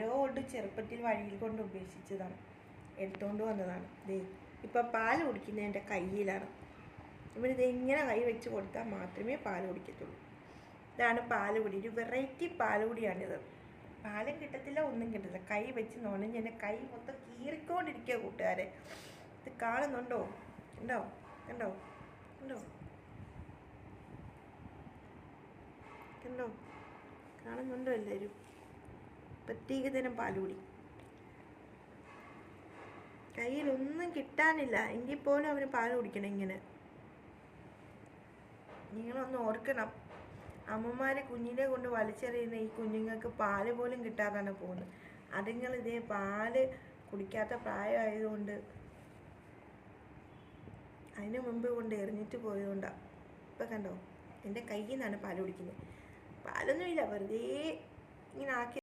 ആരോ കൊണ്ട് ചെറുപ്പത്തിൽ വഴിയിൽ കൊണ്ട് ഉപേക്ഷിച്ചതാണ്, എടുത്തുകൊണ്ട് വന്നതാണ്. ദേ ഇപ്പം പാല് കുടിക്കുന്നത് എൻ്റെ കയ്യിലാണ്. ഇവനിത് ഇങ്ങനെ കൈ വെച്ച് കൊടുത്താൽ മാത്രമേ പാല് കുടിക്കത്തുള്ളൂ. ഇതാണ് പാലുകുടി, ഒരു വെറൈറ്റി പാലുകുടിയാണിത്. പാലും കിട്ടത്തില്ല, ഒന്നും കിട്ടത്തില്ല. കൈ വെച്ച് നുണഞ്ഞ് എൻ്റെ കൈ മൊത്തം കീറിക്കൊണ്ടിരിക്കുക കൂട്ടുകാരെ. ഇത് കാണുന്നുണ്ടോ? ഉണ്ടോ? കണ്ടോ? കണ്ടോ? കണ്ടോ? കാണുന്നുണ്ടോ എല്ലാവരും? പ്രത്യേകതരം പാലുകുടി. കയ്യിലൊന്നും കിട്ടാനില്ല എങ്കിൽ പോലും അവന് പാല് കുടിക്കണം ഇങ്ങനെ. നിങ്ങളൊന്ന് ഓർക്കണം, അമ്മമാരെ കുഞ്ഞിനെ കൊണ്ട് വലിച്ചെറിയുന്ന ഈ കുഞ്ഞുങ്ങൾക്ക് പാല് പോലും കിട്ടാതാണ് പോകുന്നത്. അതുങ്ങൾ ഇതേ പാല് കുടിക്കാത്ത പ്രായമായതുകൊണ്ട്, അതിന് മുമ്പ് കൊണ്ട് എറിഞ്ഞിട്ട് പോയതുകൊണ്ടാണ്. ഇപ്പം കണ്ടോ, എൻ്റെ കയ്യിൽ നിന്നാണ് പാല് കുടിക്കുന്നത്. പാലൊന്നുമില്ല, വെറുതെ ഇങ്ങനെ ആക്കി